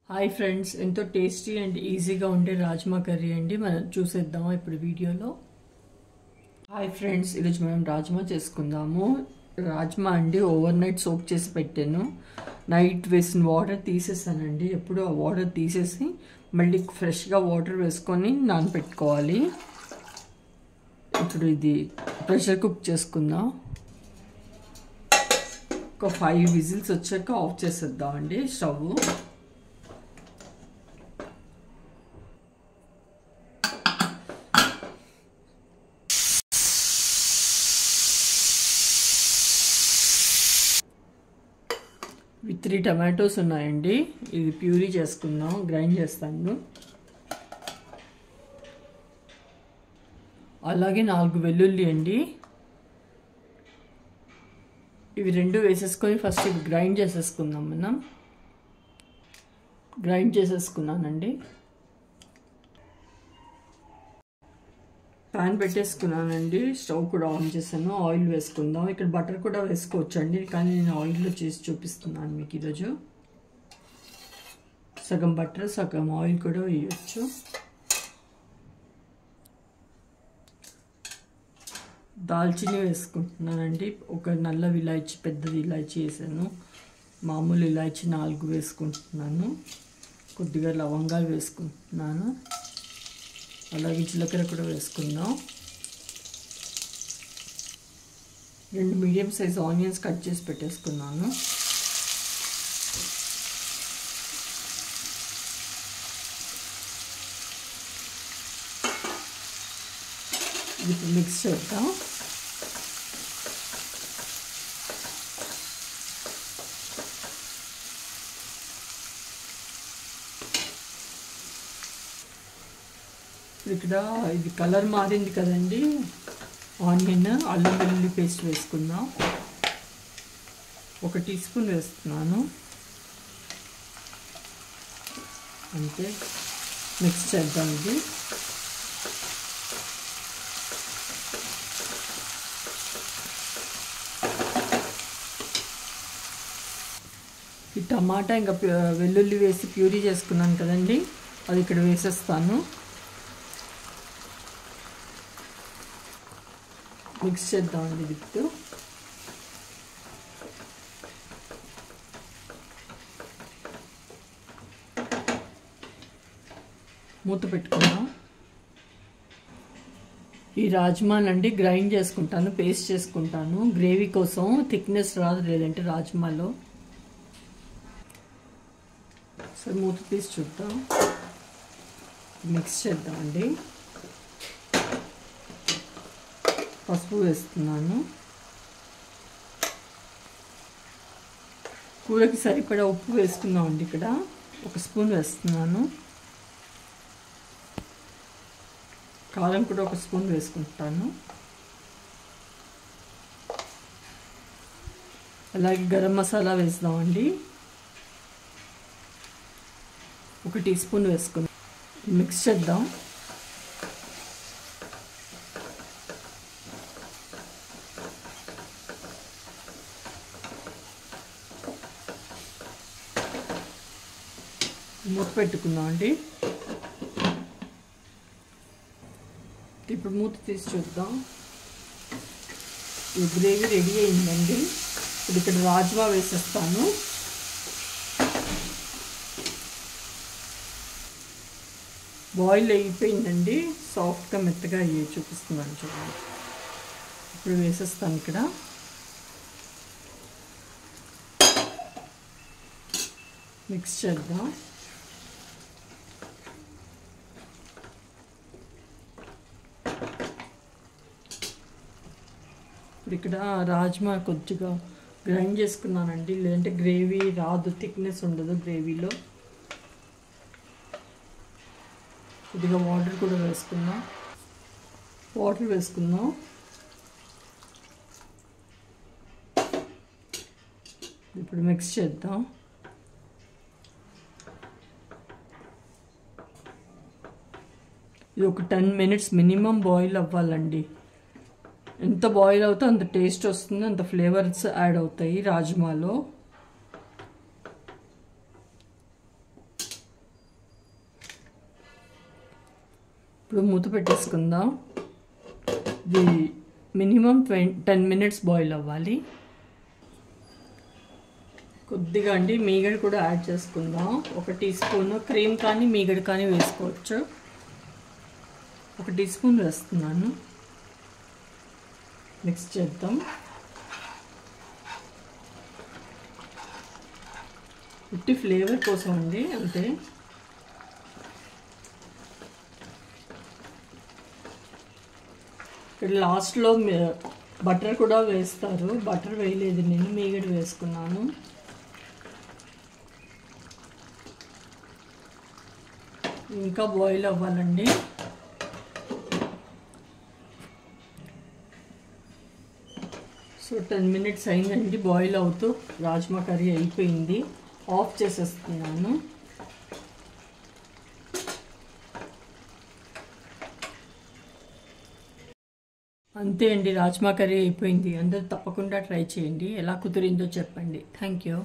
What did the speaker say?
Hi friends, ఎంతో tasty and ఈజీగా ఉండే రాజ్మా కర్రీ అండి. మనం చూసేద్దాము ఇప్పుడు వీడియోలో. హాయ్ ఫ్రెండ్స్, ఈరోజు మనం రాజ్మా చేసుకుందాము. రాజ్మా అండి ఓవర్ నైట్ సోక్ చేసి పెట్టాను. నైట్ వేసిన వాటర్ తీసేసానండి. ఎప్పుడు ఆ వాటర్ తీసేసి మళ్ళీ ఫ్రెష్గా వాటర్ వేసుకొని నానబెట్టుకోవాలి. ఇప్పుడు ఇది ప్రెషర్ కుక్ చేసుకుందాం. ఒక 5 విజిల్స్ వచ్చాక ఆఫ్ చేసేద్దామండి స్టవ్. ఇవి 3 టమాటోస్ ఉన్నాయండి. ఇది ప్యూరీ చేసుకుందాం, గ్రైండ్ చేస్తాను. అలాగే 4 వెల్లుల్లి అండి. ఇవి 2 వేసేసుకొని ఫస్ట్ ఇవి గ్రైండ్ చేసేసుకుందాం. మనం గ్రైండ్ చేసేసుకున్నానండి. ప్యాన్ పెట్టేసుకున్నానండి. స్టవ్ కూడా ఆన్ చేశాను. ఆయిల్ వేసుకుందాం. ఇక్కడ బటర్ కూడా వేసుకోవచ్చు అండి, కానీ నేను ఆయిల్లో చేసి చూపిస్తున్నాను మీకు ఈరోజు. సగం బటర్ సగం ఆయిల్ కూడా వేయచ్చు. దాల్చిని వేసుకుంటున్నానండి. ఒక నల్ల ఇలాచి, పెద్దది ఇలాచి వేసాను. మామూలు ఇలాచి 4 వేసుకుంటున్నాను. కొద్దిగా లవంగాలు వేసుకుంటున్నాను. అలాగే జీలకర్ర కూడా వేసుకుందాం. 2 మీడియం సైజ్ ఆనియన్స్ కట్ చేసి పెట్టేసుకున్నాను. ఇప్పుడు మిక్స్ చేద్దాం. ఇక్కడ ఇది కలర్ మారింది కదండి. ఆనియన్, అల్లం వెల్లుల్లి పేస్ట్ వేసుకుందాం. 1 టీ స్పూన్ వేస్తున్నాను. అంతే, మిక్స్ చేద్దాం. ఇది ఈ టమాటా ఇంకా వెల్లుల్లి వేసి ప్యూరీ చేసుకున్నాను కదండి, అది ఇక్కడ వేసేస్తాను. మిక్స్ చేద్దామండి విత్. మూత పెట్టుకుందాం. ఈ రాజ్మానండి గ్రైండ్ చేసుకుంటాను, పేస్ట్ చేసుకుంటాను. గ్రేవీ కోసం థిక్నెస్ రాదు లేదంటే రాజ్మాలో. సరే, మూత తీసి చూద్దాం. మిక్స్ చేద్దామండి. పసుపు వేస్తున్నాను. కూరకి సరిపడా ఉప్పు వేసుకున్నామండి. ఇక్కడ 1 స్పూన్ వేస్తున్నాను. కారం కూడా 1 స్పూన్ వేసుకుంటాను. అలాగే గరం మసాలా వేస్తామండి. 1 టీ స్పూన్ వేసుకున్నాం. మిక్స్ చేద్దాం. మూత పెట్టుకుందాం అండి. ఇప్పుడు మూత తీసి చూద్దాం. ఈ గ్రేవీ రెడీ అయిందండి. ఇప్పుడు ఇక్కడ రాజ్మా వేసేస్తాను. బాయిల్ అయిపోయిందండి. సాఫ్ట్గా మెత్తగా అయ్యి చూపిస్తున్నాను చూడండి. ఇప్పుడు వేసేస్తాను. ఇక్కడ మిక్స్ చేద్దాం. ఇప్పుడు ఇక్కడ రాజ్మా కొద్దిగా గ్రైండ్ చేసుకున్నానండి, లేదంటే గ్రేవీ రాదు, థిక్నెస్ ఉండదు గ్రేవీలో. కొద్దిగా వాటర్ కూడా వేసుకుందాం. వాటర్ వేసుకుందాం. ఇప్పుడు మిక్స్ చేద్దాం. ఇది ఒక 10 మినిట్స్ మినిమం బాయిల్ అవ్వాలండి. ఎంత బాయిల్ అవుతే అంత టేస్ట్ వస్తుంది, అంత ఫ్లేవర్స్ యాడ్ అవుతాయి రాజ్మాలో. ఇప్పుడు మూత పెట్టేసుకుందాం. ఇది మినిమం 10 minutes బాయిల్ అవ్వాలి. కొద్దిగా అండి మీగడ కూడా యాడ్ చేసుకుందాం. 1 టీ స్పూన్ క్రీమ్ కానీ మీగడ కానీ వేసుకోవచ్చు. 1 టీ స్పూన్ వేస్తున్నాను. మిక్స్ చేద్దాం. ఉట్టి ఫ్లేవర్ కోసం అండి, అంతే. ఇక్కడ లాస్ట్లో బటర్ కూడా వేస్తారు. బటర్ వేయలేదు నేను, మీగడ వేసుకున్నాను. ఇంకా బాయిల్ అవ్వాలండి. సో 10 minutes అయిందండి బాయిల్ అవుతూ. రాజ్మా కర్రీ అయిపోయింది. ఆఫ్ చేసేస్తున్నాను. అంతే అండి, రాజ్మా కర్రీ అయిపోయింది. అందరూ తప్పకుండా ట్రై చేయండి. ఎలా కుదిరిందో చెప్పండి. Thank you.